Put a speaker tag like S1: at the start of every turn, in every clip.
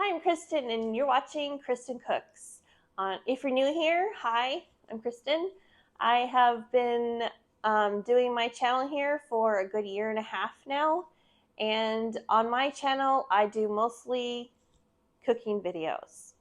S1: Hi, I'm Kristen, and you're watching Kristincooks. If you're new here, hi, I'm Kristen. I have been doing my channel here for a good year and a half now, and on my channel, I do mostly cooking videos.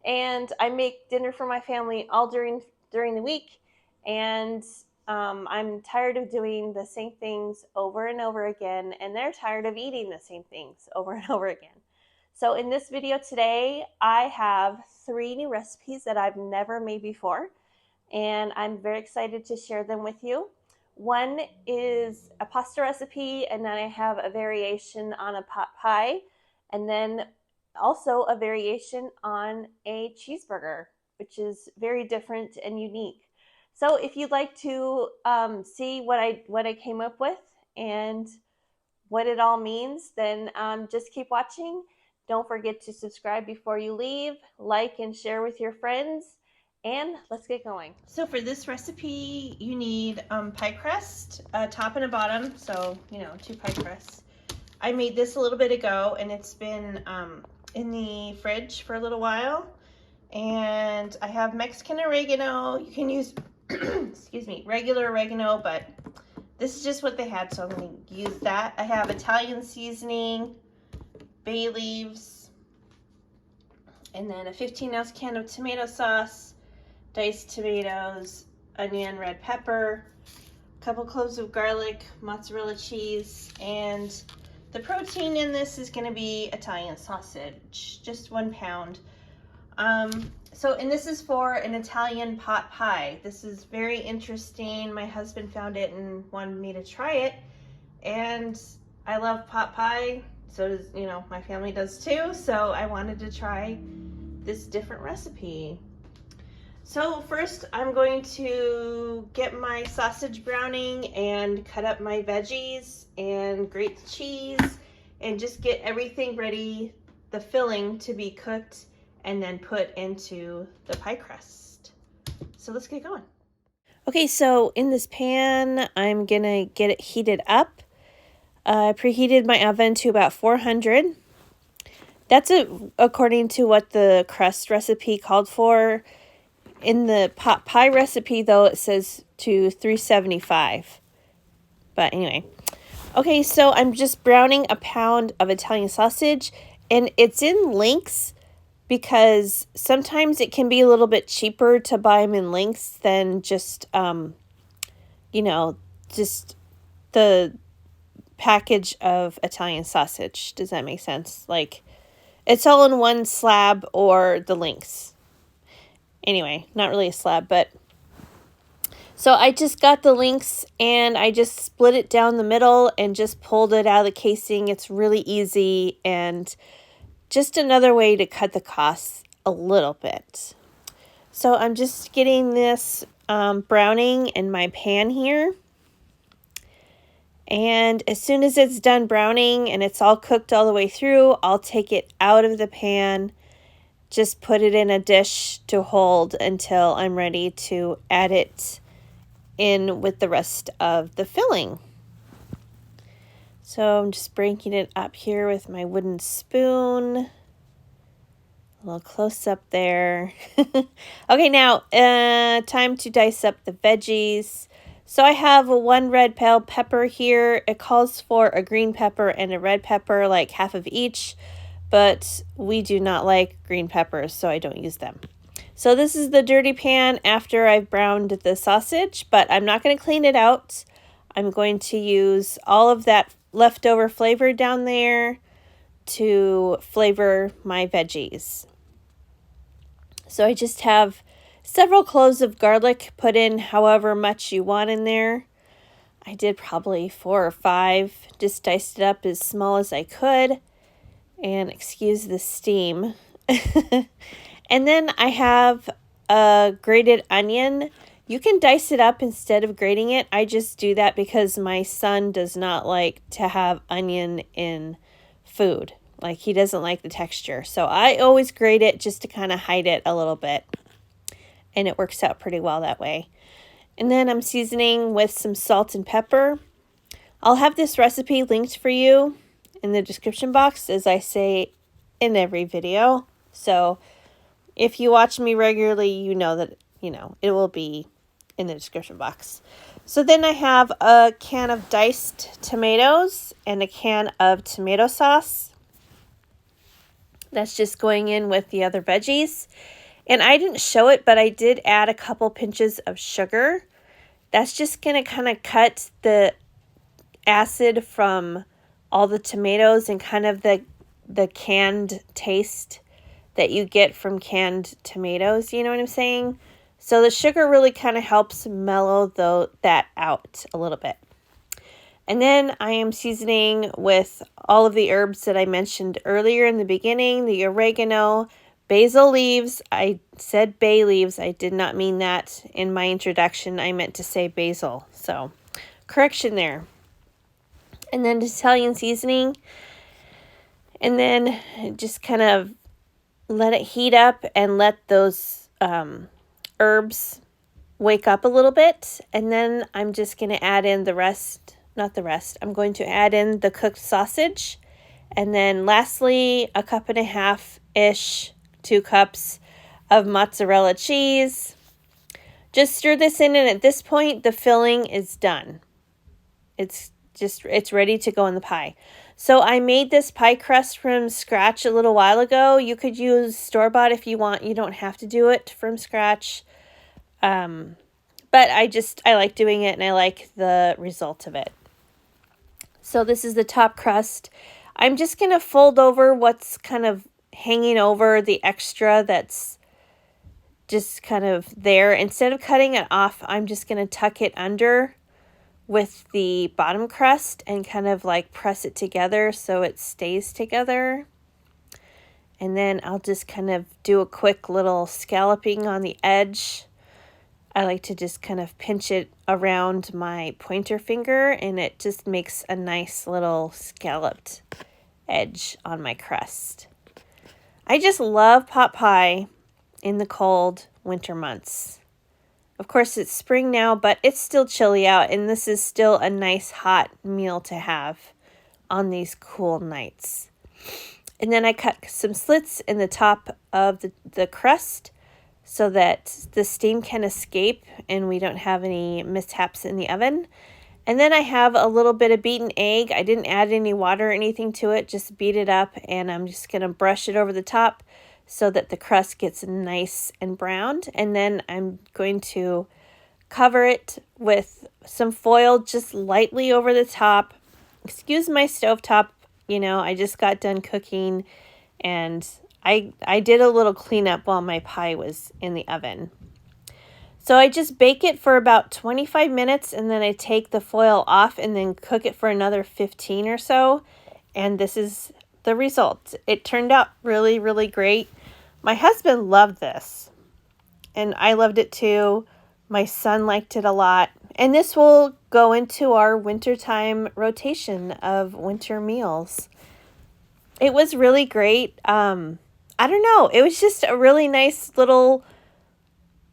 S1: And I make dinner for my family all during the week, and I'm tired of doing the same things over and over again, and they're tired of eating the same things over and over again. So in this video today, I have 3 new recipes that I've never made before, and I'm very excited to share them with you. One is a pasta recipe, and then I have a variation on a pot pie, and then also a variation on a cheeseburger, which is very different and unique. So if you'd like to see what I came up with and what it all means, then just keep watching. Don't forget to subscribe before you leave, like and share with your friends, and let's get going. So for this recipe, you need pie crust, a top and a bottom, so 2 pie crusts. I made this a little bit ago, and it's been in the fridge for a little while. And I have Mexican oregano. You can use, excuse me, regular oregano, but this is just what they had, so I'm going to use that. I have Italian seasoning, bay leaves, and then a 15-ounce can of tomato sauce, diced tomatoes, onion, red pepper, a couple cloves of garlic, mozzarella cheese, and the protein in this is going to be Italian sausage, just 1 pound. And this is for an Italian pot pie. This is very interesting. My husband found it and wanted me to try it, and I love pot pie. So does, my family does too. So I wanted to try this different recipe. So first I'm going to get my sausage browning and cut up my veggies and grate the cheese and just get everything ready, the filling to be cooked and then put into the pie crust. So let's get going. Okay, so in this pan, I'm gonna get it heated up. I preheated my oven to about 400. That's according to what the crust recipe called for. In the pot pie recipe, though, it says to 375. But anyway. Okay, so I'm just browning a pound of Italian sausage, and it's in lengths because sometimes it can be a little bit cheaper to buy them in lengths than just, just the package of Italian sausage. Does that make sense? Like, it's all in one slab or the lengths. Anyway, not really a slab, but so I just got the links and I just split it down the middle and just pulled it out of the casing. It's really easy and just another way to cut the costs a little bit. So I'm just getting this browning in my pan here. And as soon as it's done browning and it's all cooked all the way through, I'll take it out of the pan. Just put it in a dish to hold until I'm ready to add it in with the rest of the filling. So I'm just breaking it up here with my wooden spoon. A little close up there. Okay, now time to dice up the veggies. So I have 1 red bell pepper here. It calls for a green pepper and a red pepper, like half of each. But we do not like green peppers, so I don't use them. So this is the dirty pan after I've browned the sausage, but I'm not going to clean it out. I'm going to use all of that leftover flavor down there to flavor my veggies. So I just have several cloves of garlic, put in however much you want in there. I did probably 4 or 5, just diced it up as small as I could. And excuse the steam. And then I have a grated onion. You can dice it up instead of grating it. I just do that because my son does not like to have onion in food. Like, he doesn't like the texture. So I always grate it just to kind of hide it a little bit. And it works out pretty well that way. And then I'm seasoning with some salt and pepper. I'll have this recipe linked for you in the description box, as I say in every video. So if you watch me regularly, you know that, it will be in the description box. So then I have a can of diced tomatoes and a can of tomato sauce. That's just going in with the other veggies. And I didn't show it, but I did add a couple pinches of sugar. That's just going to kind of cut the acid from all the tomatoes and kind of the canned taste that you get from canned tomatoes, you know what I'm saying? So the sugar really kind of helps mellow that out a little bit. And then I am seasoning with all of the herbs that I mentioned earlier in the beginning, the oregano, basil leaves. I said bay leaves. I did not mean that in my introduction. I meant to say basil. So correction there. And then Italian seasoning. And then just kind of let it heat up and let those herbs wake up a little bit. And then I'm just going to add in I'm going to add in the cooked sausage. And then lastly, 1.5 cups-ish, 2 cups of mozzarella cheese. Just stir this in, and at this point, the filling is done. It's ready to go in the pie. So I made this pie crust from scratch a little while ago. You could use store-bought if you want. You don't have to do it from scratch. But I like doing it, and I like the result of it. So this is the top crust. I'm just going to fold over what's kind of hanging over the extra that's just kind of there. Instead of cutting it off, I'm just going to tuck it under with the bottom crust and kind of like press it together so it stays together. And then I'll just kind of do a quick little scalloping on the edge. I like to just kind of pinch it around my pointer finger, and it just makes a nice little scalloped edge on my crust. I just love pot pie in the cold winter months. Of course, it's spring now, but it's still chilly out, and this is still a nice hot meal to have on these cool nights. And then I cut some slits in the top of the crust so that the steam can escape and we don't have any mishaps in the oven. And then I have a little bit of beaten egg. I didn't add any water or anything to it, just beat it up, and I'm just going to brush it over the top so that the crust gets nice and browned. And then I'm going to cover it with some foil just lightly over the top. Excuse my stovetop, I just got done cooking, and I did a little cleanup while my pie was in the oven. So I just bake it for about 25 minutes, and then I take the foil off and then cook it for another 15 or so. And this is the result. It turned out really, really great. My husband loved this, and I loved it too. My son liked it a lot. And this will go into our wintertime rotation of winter meals. It was really great. I don't know. It was just a really nice little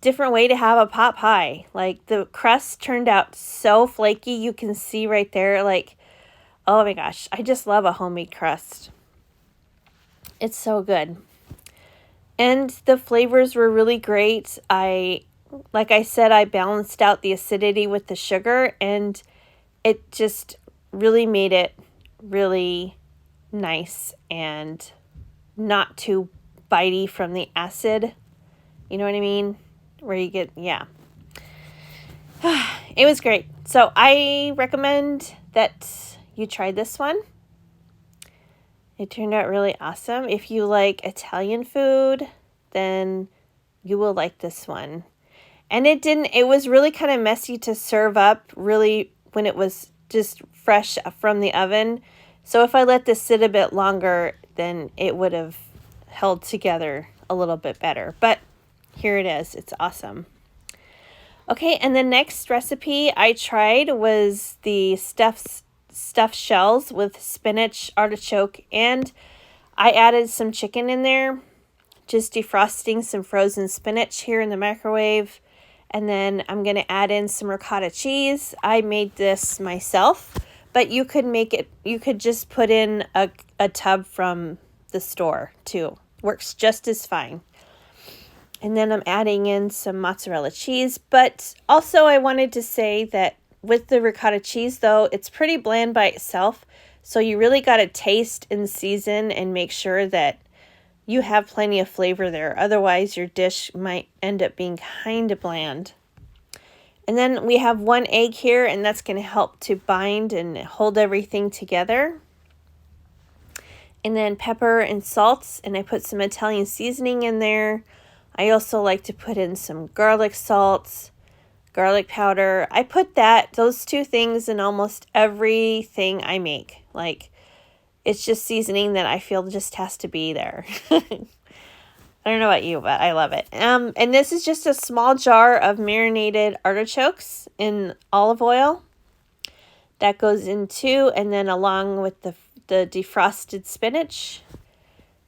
S1: different way to have a pot pie. Like, the crust turned out so flaky. You can see right there, like, oh my gosh, I just love a homemade crust. It's so good. And the flavors were really great. Like I said, I balanced out the acidity with the sugar, and it just really made it really nice and not too bitey from the acid. You know what I mean? Where you get, yeah. It was great. So I recommend that you try this one. It turned out really awesome. If you like Italian food, then you will like this one. And it was really kind of messy to serve up really when it was just fresh from the oven. So if I let this sit a bit longer, then it would have held together a little bit better. But here it is. It's awesome. Okay, and the next recipe I tried was the stuffed shells with spinach, artichoke, and I added some chicken in there, just defrosting some frozen spinach here in the microwave. And then I'm going to add in some ricotta cheese. I made this myself, but you could just put in a tub from the store too. Works just as fine. And then I'm adding in some mozzarella cheese. But also I wanted to say that with the ricotta cheese, though, it's pretty bland by itself. So you really got to taste and season and make sure that you have plenty of flavor there. Otherwise, your dish might end up being kind of bland. And then we have 1 egg here, and that's going to help to bind and hold everything together. And then pepper and salt, and I put some Italian seasoning in there. I also like to put in some garlic salt, garlic powder. I put those 2 things in almost everything I make. Like, it's just seasoning that I feel just has to be there. I don't know about you, but I love it. And this is just a small jar of marinated artichokes in olive oil. That goes in too, and then along with the defrosted spinach.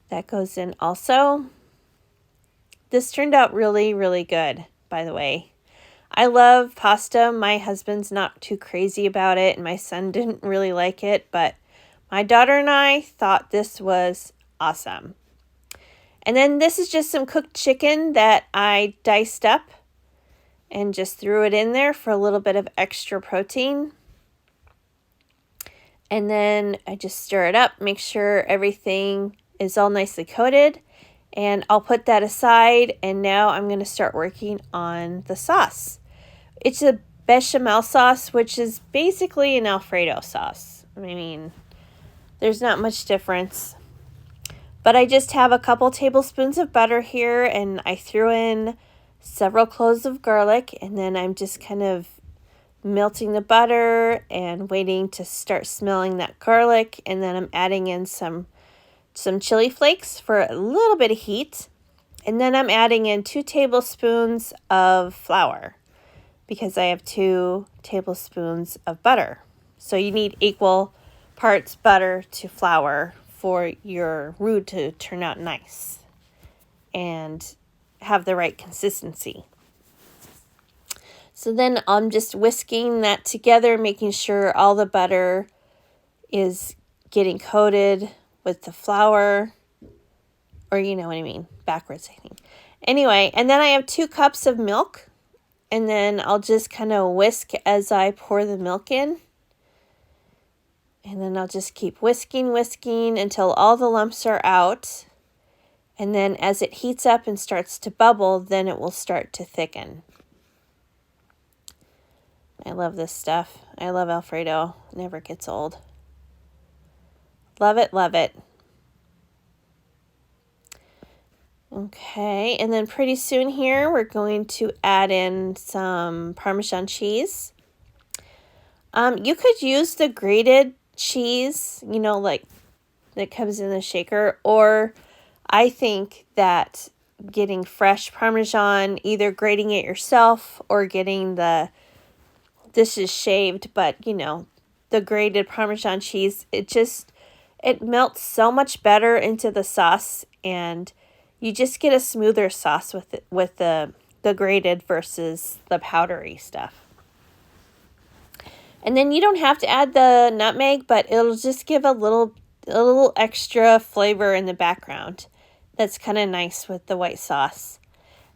S1: That goes in also. This turned out really, really good, by the way. I love pasta. My husband's not too crazy about it, and my son didn't really like it, but my daughter and I thought this was awesome. And then this is just some cooked chicken that I diced up and just threw it in there for a little bit of extra protein. And then I just stir it up, make sure everything is all nicely coated. And I'll put that aside, and now I'm going to start working on the sauce. It's a bechamel sauce, which is basically an Alfredo sauce. I mean, there's not much difference. But I just have a couple tablespoons of butter here, and I threw in several cloves of garlic, and then I'm just kind of melting the butter and waiting to start smelling that garlic, and then I'm adding in some chili flakes for a little bit of heat, and then I'm adding in 2 tablespoons of flour because I have 2 tablespoons of butter. So you need equal parts butter to flour for your roux to turn out nice and have the right consistency. So then I'm just whisking that together, making sure all the butter is getting coated with the flour, or you know what I mean, backwards, I think. Anyway, and then I have 2 cups of milk, and then I'll just kind of whisk as I pour the milk in. And then I'll just keep whisking until all the lumps are out. And then as it heats up and starts to bubble, then it will start to thicken. I love this stuff. I love Alfredo. It never gets old. Love it, love it. Okay, and then pretty soon here, we're going to add in some Parmesan cheese. You could use the grated cheese, you know, like that comes in the shaker, or I think that getting fresh Parmesan, either grating it yourself or getting this is shaved, but you know, the grated Parmesan cheese, it melts so much better into the sauce, and you just get a smoother sauce with the grated versus the powdery stuff. And then you don't have to add the nutmeg, but it'll just give a little extra flavor in the background. That's kind of nice with the white sauce.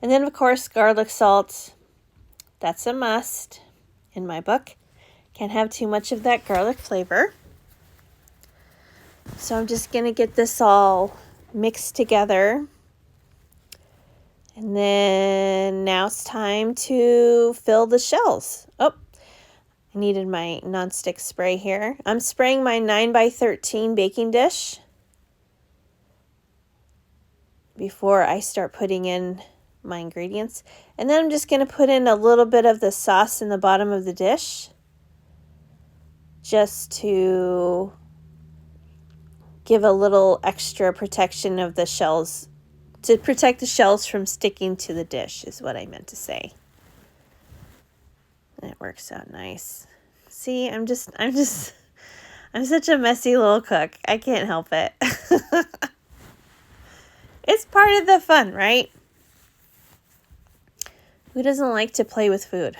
S1: And then, of course, garlic salt. That's a must in my book. Can't have too much of that garlic flavor. So I'm just going to get this all mixed together. And then now it's time to fill the shells. Oh, I needed my nonstick spray here. I'm spraying my 9x13 baking dish before I start putting in my ingredients. And then I'm just going to put in a little bit of the sauce in the bottom of the dish just to give a little extra protection of the shells, to protect the shells from sticking to the dish is what I meant to say. That works out nice. See, I'm such a messy little cook. I can't help it. It's part of the fun, right? Who doesn't like to play with food?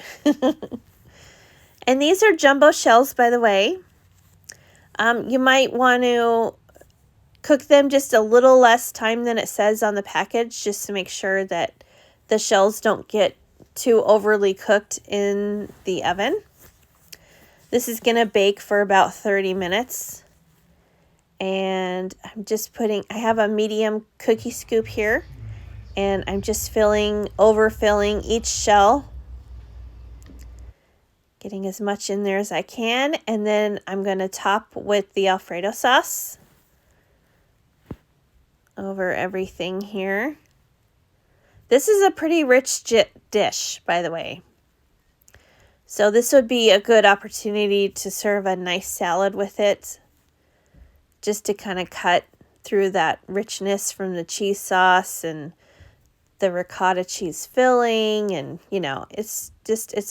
S1: And these are jumbo shells, by the way. You might want to cook them just a little less time than it says on the package, just to make sure that the shells don't get too overly cooked in the oven. This is going to bake for about 30 minutes. And I'm just I have a medium cookie scoop here, and I'm just overfilling each shell, getting as much in there as I can. And then I'm going to top with the Alfredo sauce over everything here. This is a pretty rich dish, by the way. So this would be a good opportunity to serve a nice salad with it, just to kind of cut through that richness from the cheese sauce and the ricotta cheese filling, and it's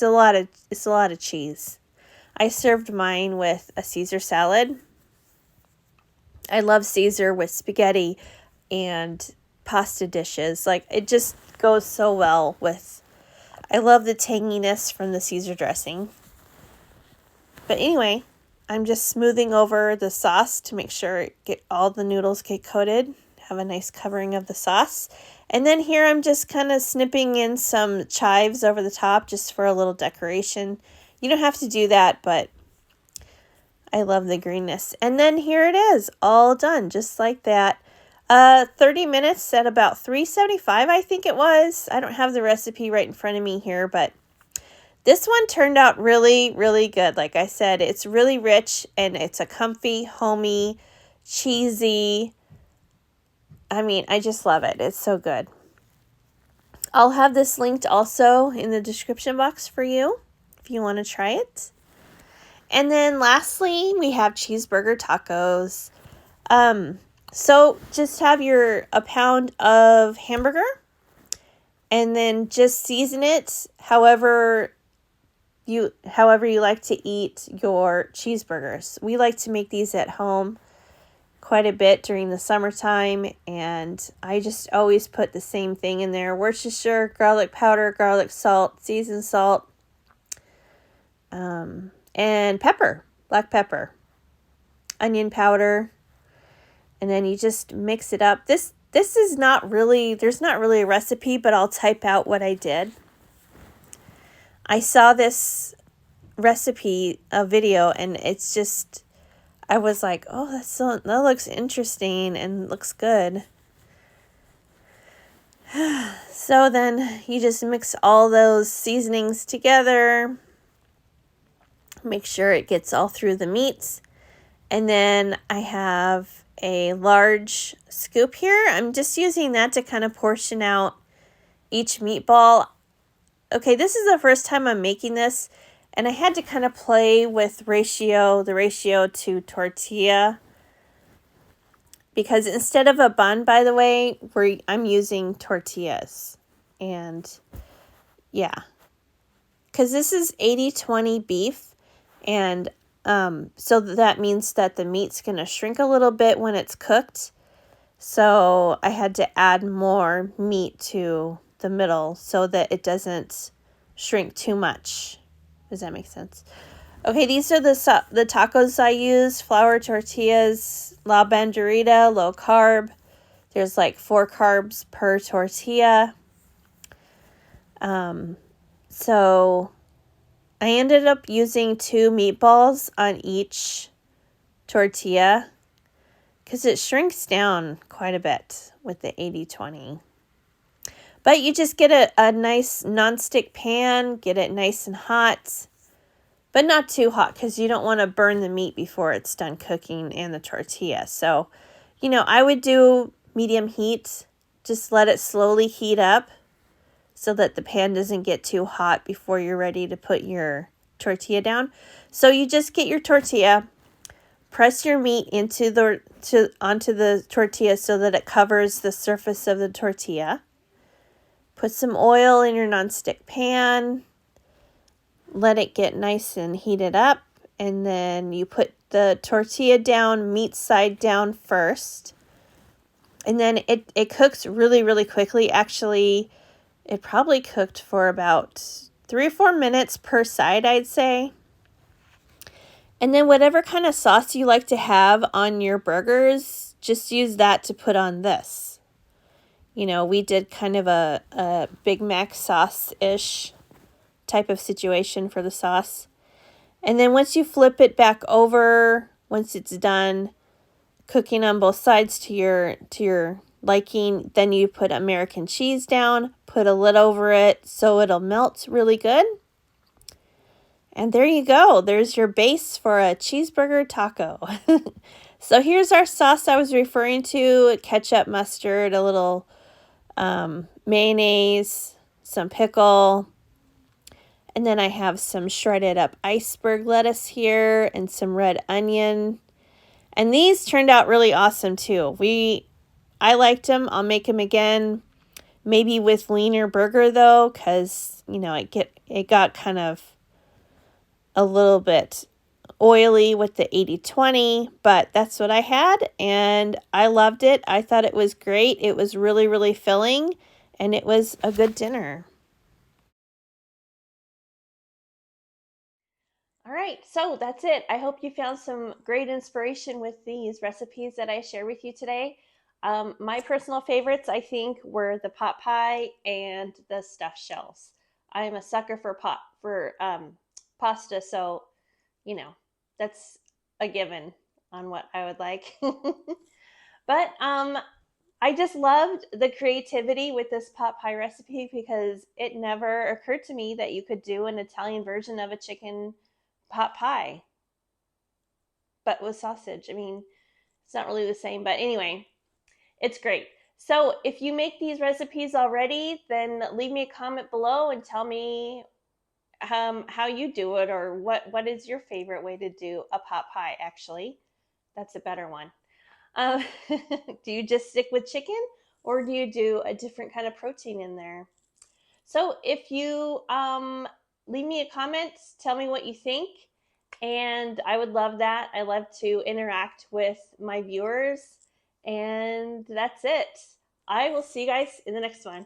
S1: a lot of cheese. I served mine with a Caesar salad. I love Caesar with spaghetti and pasta dishes. Like, it just goes so well with, I love the tanginess from the Caesar dressing. But anyway, I'm just smoothing over the sauce to make sure all the noodles get coated, have a nice covering of the sauce. And then here I'm just kind of snipping in some chives over the top just for a little decoration. You don't have to do that, but I love the greenness. And then here it is, all done, just like that. 30 minutes at about 375, I think it was. I don't have the recipe right in front of me here, but this one turned out really, really good. Like I said, it's really rich, and it's a comfy, homey, cheesy. I mean, I just love it. It's so good. I'll have this linked also in the description box for you if you want to try it. And then lastly, we have cheeseburger tacos. So just have a pound of hamburger, and then just season it however you like to eat your cheeseburgers. We like to make these at home quite a bit during the summertime, and I just always put the same thing in there: Worcestershire, garlic powder, garlic salt, seasoned salt, and pepper, black pepper, onion powder. And then you just mix it up. This is not really, there's not really a recipe, but I'll type out what I did. I saw this recipe, a video, and it's just, I was like, oh, that looks interesting and looks good. So then you just mix all those seasonings together. Make sure it gets all through the meats. And then I have a large scoop here. I'm just using that to kind of portion out each meatball. Okay, this is the first time I'm making this, and I had to kind of play with the ratio to tortilla, because instead of a bun, by the way, I'm using tortillas. And yeah, because this is 80-20 beef, and so that means that the meat's going to shrink a little bit when it's cooked. So I had to add more meat to the middle so that it doesn't shrink too much. Does that make sense? Okay, these are the tacos I use. Flour tortillas, La Banderita, low carb. There's like 4 carbs per tortilla. So I ended up using 2 meatballs on each tortilla because it shrinks down quite a bit with the 80-20. But you just get a nice nonstick pan, get it nice and hot, but not too hot because you don't want to burn the meat before it's done cooking and the tortilla. So, I would do medium heat, just let it slowly heat up so that the pan doesn't get too hot before you're ready to put your tortilla down. So you just get your tortilla, press your meat onto the tortilla so that it covers the surface of the tortilla. Put some oil in your nonstick pan, let it get nice and heated up, and then you put the tortilla down, meat side down first. And then it cooks really, really quickly. Actually, it probably cooked for about 3 or 4 minutes per side, I'd say. And then whatever kind of sauce you like to have on your burgers, just use that to put on this. You know, we did kind of a Big Mac sauce-ish type of situation for the sauce. And then once you flip it back over, once it's done cooking on both sides to your liking, then you put American cheese down, put a lid over it so it'll melt really good. And there you go. There's your base for a cheeseburger taco. So here's our sauce I was referring to: ketchup, mustard, a little mayonnaise, some pickle, and then I have some shredded up iceberg lettuce here and some red onion. And these turned out really awesome too. I liked them. I'll make them again, maybe with leaner burger though, because you know it got kind of a little bit oily with the 80-20, but that's what I had and I loved it. I thought it was great. It was really, really filling and it was a good dinner. All right, so that's it. I hope you found some great inspiration with these recipes that I share with you today. My personal favorites, I think, were the pot pie and the stuffed shells. I am a sucker for pasta, so you know that's a given on what I would like. But I just loved the creativity with this pot pie recipe because it never occurred to me that you could do an Italian version of a chicken pot pie, but with sausage. I mean, it's not really the same, but anyway, it's great. So if you make these recipes already, then leave me a comment below and tell me how you do it, or what is your favorite way to do a pot pie. Actually, that's a better one. Do you just stick with chicken, or do you do a different kind of protein in there? So if you leave me a comment, tell me what you think, and I would love that. I love to interact with my viewers, and that's it. I will see you guys in the next one.